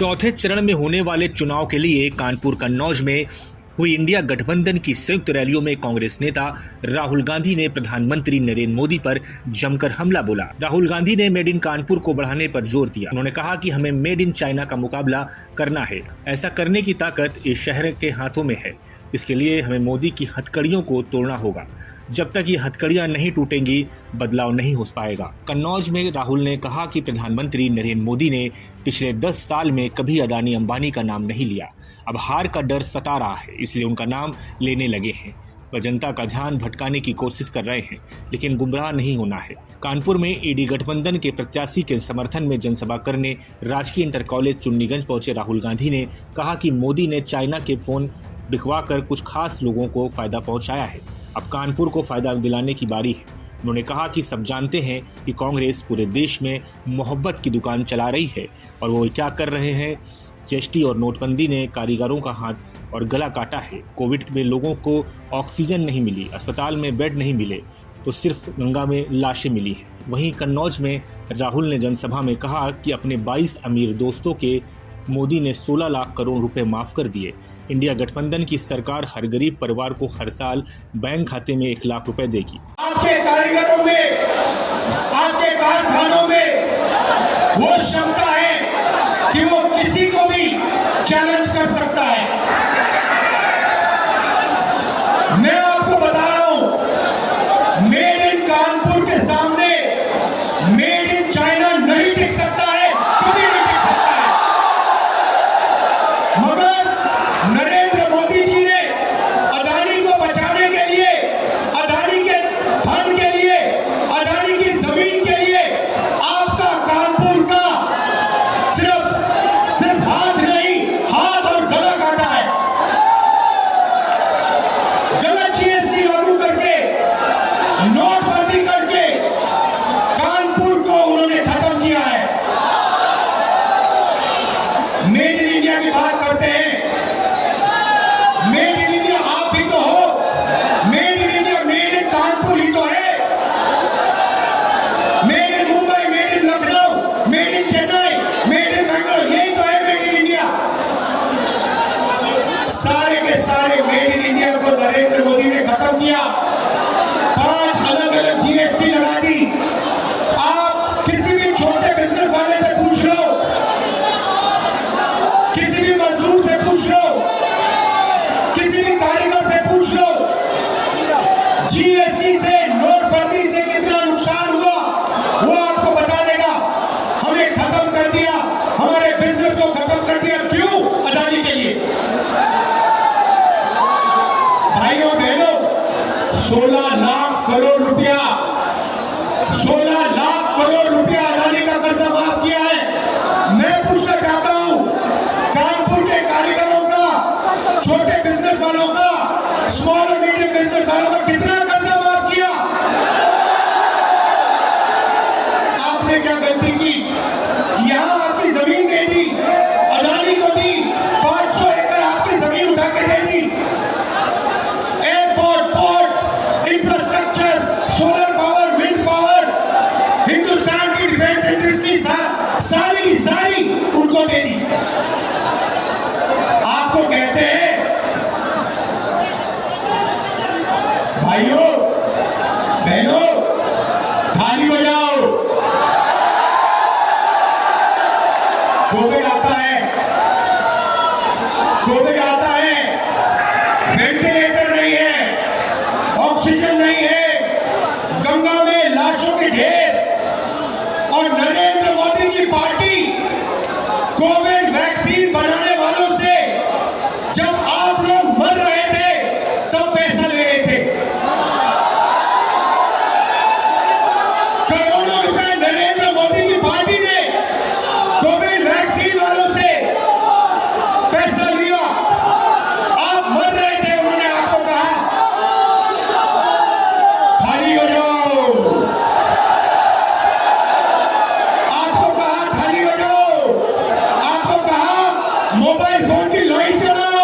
चौथे चरण में होने वाले चुनाव के लिए कानपुर कन्नौज में हुई इंडिया गठबंधन की संयुक्त रैलियों में कांग्रेस नेता राहुल गांधी ने प्रधानमंत्री नरेंद्र मोदी पर जमकर हमला बोला। राहुल गांधी ने मेड इन कानपुर को बढ़ाने पर जोर दिया। उन्होंने कहा कि हमें मेड इन चाइना का मुकाबला करना है। ऐसा करने की ताकत इस शहर के हाथों में है। इसके लिए हमें मोदी की हथकड़ियों को तोड़ना होगा। जब तक ये हथकड़ियां नहीं टूटेंगी, बदलाव नहीं हो पाएगा। कन्नौज में राहुल ने कहा कि प्रधानमंत्री नरेंद्र मोदी ने पिछले 10 साल में कभी अदानी अंबानी का नाम नहीं लिया। अब हार का डर सता रहा है, इसलिए उनका नाम लेने लगे हैं। वह जनता का ध्यान भटकाने की कोशिश कर रहे हैं, लेकिन गुमराह नहीं होना है। कानपुर में ईडी गठबंधन के प्रत्याशी के समर्थन में जनसभा करने राजकीय इंटर कॉलेज चुन्नीगंज पहुंचे राहुल गांधी ने कहा कि मोदी ने चाइना के फोन बिकवाकर कुछ खास लोगों को फायदा पहुंचाया है। अब कानपुर को फायदा दिलाने की बारी है। उन्होंने कहा कि सब जानते हैं कि कांग्रेस पूरे देश में मोहब्बत की दुकान चला रही है और वो क्या कर रहे हैं। जीएसटी और नोटबंदी ने कारीगरों का हाथ और गला काटा है। कोविड में लोगों को ऑक्सीजन नहीं मिली, अस्पताल में बेड नहीं मिले, तो सिर्फ गंगा में लाशें मिली हैं। वहीं कन्नौज में राहुल ने जनसभा में कहा कि अपने 22 अमीर दोस्तों के मोदी ने 16 लाख करोड़ रुपए माफ कर दिए। इंडिया गठबंधन की सरकार हर गरीब परिवार को हर साल बैंक खाते में 1 लाख रुपए देगी। आपके कारीगरों में, आपके कारखानों में वो क्षमता है कि वो किसी को भी चैलेंज कर सकता है। मैं आपको बता रहा हूं, मेड इन कानपुर के सामने मेड इन चाइना नहीं टिक सकता है, कभी नहीं टिक सकता है। मगर नरेंद्र मोदी जी ने अदानी को बचाने के लिए, अदानी के धन के लिए, अदानी की जमीन के लिए आपका कानपुर का सिर्फ हाथ नहीं, हाथ और गला काटा है। गलत जीएसटी लागू करके, नोटबंदी करके कानपुर को उन्होंने खत्म किया है। मेड इन इंडिया की बात करते हैं। मेड इन इंडिया आप ही तो हो। Made in India, made in Kanpur ही तो है। Made in Mumbai, made in Lucknow, made in Chennai, made in Bangalore, यही तो है मेड इन इंडिया। सारे के सारे मेड इन इंडिया को नरेंद्र मोदी ने खत्म किया। 5 अलग अलग जीएसटी लगा दी। आप किसी भी छोटे बिजनेस वाले से पूछ लो, किसी भी मजदूर से पूछ लो, किसी भी कारीगर से पूछ लो, जीएसटी से, नोटबंदी से कितना नुकसान हुआ वो आपको बता देगा। हमने खत्म कर दिया, हमारे बिजनेस को खत्म कर दिया। क्यों? अदानी के लिए। भाइयों बहनों, 16 लाख करोड़ रुपया, 16 लाख करोड़ रुपया अदानी का कर्जा माफ किया है। मैं पूछना चाहता हूं, कानपुर के कारीगरों का, छोटे बिजनेस वालों का, स्मॉल और मीडियम बिजनेस वालों का कितना कर्जा माफ किया? आपने क्या गलती की? यहां आपकी जमीन दे दी, अदानी को दी, 500 एकड़ आपकी जमीन उठा के दे दी। Airport, port, infrastructure, solar power, wind power, Hindustan की डिफेंस इंडस्ट्री सारी की सारी उनको दे दी। आपको कहते हैं भाइयों बहनों, ताली बजाओ। कोविड आता है, कोविड आता है, वेंटिलेटर नहीं है, ऑक्सीजन नहीं है, गंगा में लाशों के ढेर, और नरेंद्र मोदी की पार्टी कोविड वैक्सीन बनाने वालों से जब आप लोग मर रहे थे तब पैसा ले रहे थे। करोड़ों रुपए नरेंद्र मोदी की पार्टी ने कोविड वैक्सीन वालों से पैसा लिया। आप मर रहे थे, उन्होंने आपको कहा खाली हो जाओ, आपको कहा खाली हो जाओ, आपको कहा मोबाइल फोन की लाइन चलाओ।